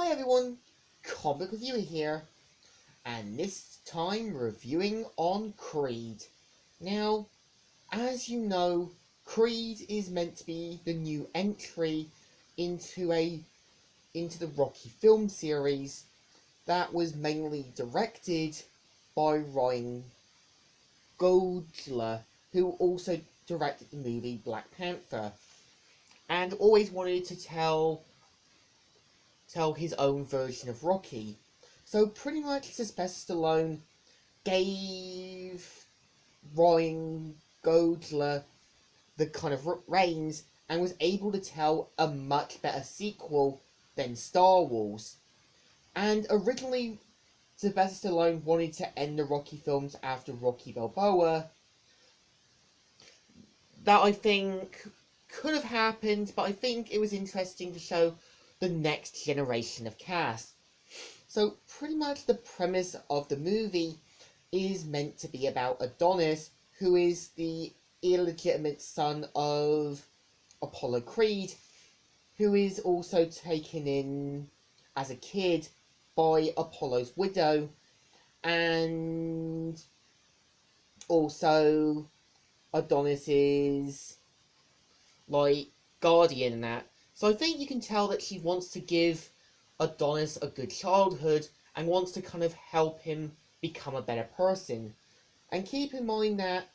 Hi everyone, Comic Reviewer here, and this time reviewing on Creed. Now, as you know, Creed is meant to be the new entry into the Rocky film series that was mainly directed by Ryan Coogler, who also directed the movie Black Panther, and always wanted to tell his own version of Rocky. So pretty much Sylvester Stallone gave Ryan Coogler the kind of reins and was able to tell a much better sequel than Star Wars. And originally, Sylvester Stallone wanted to end the Rocky films after Rocky Balboa. That I think could have happened, but I think it was interesting to show the next generation of cast. So pretty much the premise of the movie is meant to be about Adonis, who is the illegitimate son of Apollo Creed, who is also taken in as a kid by Apollo's widow, and also Adonis's guardian and that. So I think you can tell that she wants to give Adonis a good childhood and wants to kind of help him become a better person. And keep in mind that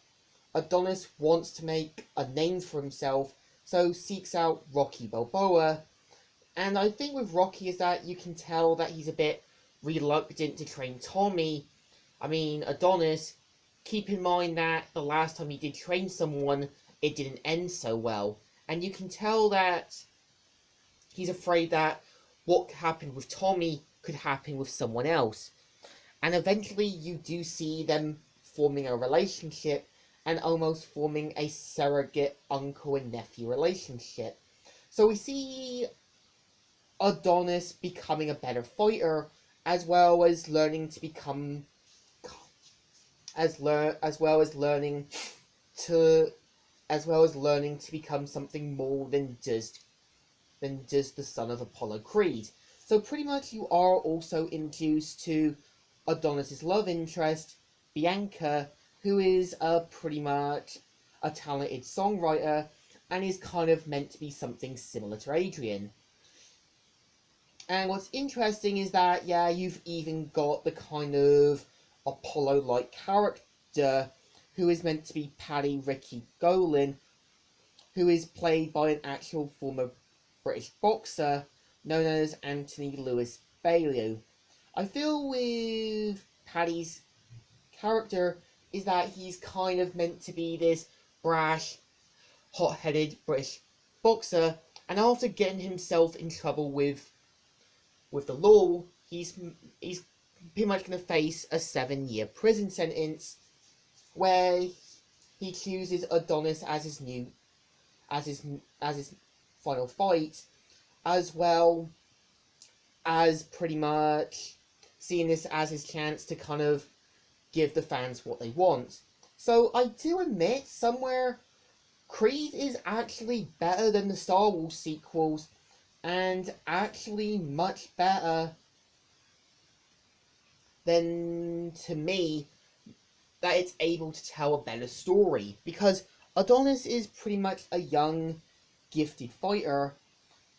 Adonis wants to make a name for himself, so seeks out Rocky Balboa. And I think with Rocky is that you can tell that he's a bit reluctant to train Tommy. I mean, Adonis, keep in mind that the last time he did train someone, it didn't end so well. And you can tell that he's afraid that what happened with Tommy could happen with someone else. And eventually you do see them forming a relationship and almost forming a surrogate uncle and nephew relationship. So we see Adonis becoming a better fighter, as well as learning to become as well as learning to become something more than just the son of Apollo Creed. So pretty much you are also introduced to Adonis's love interest, Bianca, who is pretty much a talented songwriter and is kind of meant to be something similar to Adrian. And what's interesting is that, yeah, you've even got the kind of Apollo-like character who is meant to be Paddy Ricky Golan, who is played by an actual former British boxer known as Anthony Lewis Bailey. I feel with Paddy's character is that he's kind of meant to be this brash, hot-headed British boxer, and after getting himself in trouble with the law, he's pretty much going to face a 7-year prison sentence where he chooses Adonis as his final fight, as well as pretty much seeing this as his chance to kind of give the fans what they want. So I do admit somewhere Creed is actually better than the Star Wars sequels, and actually much better than, to me, that it's able to tell a better story. Because Adonis is pretty much a young, gifted fighter,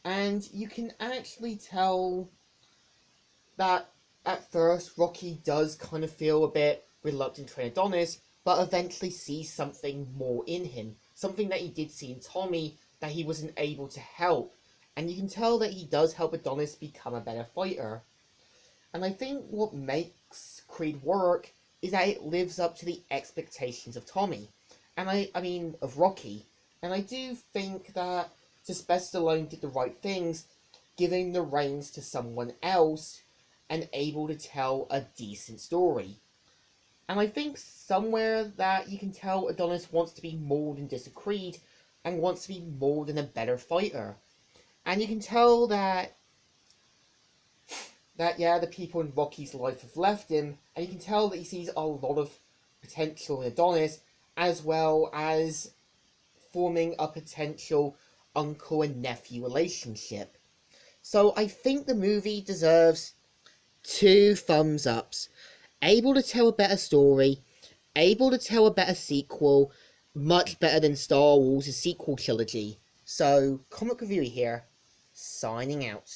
and you can actually tell that at first Rocky does kind of feel a bit reluctant to train Adonis, but eventually sees something more in him. Something that he did see in Tommy that he wasn't able to help. And you can tell that he does help Adonis become a better fighter. And I think what makes Creed work is that it lives up to the expectations of Tommy. And I mean, of Rocky. And I do think that Sylvester Stallone did the right things, giving the reins to someone else and able to tell a decent story. And I think somewhere that you can tell Adonis wants to be more than just a Creed and wants to be more than a better fighter. And you can tell that yeah, the people in Rocky's life have left him, and you can tell that he sees a lot of potential in Adonis, as well as forming a potential uncle and nephew relationship. So I think the movie deserves 2 thumbs ups. Able to tell a better story, able to tell a better sequel, much better than Star Wars' sequel trilogy. So, Comic Review here, signing out.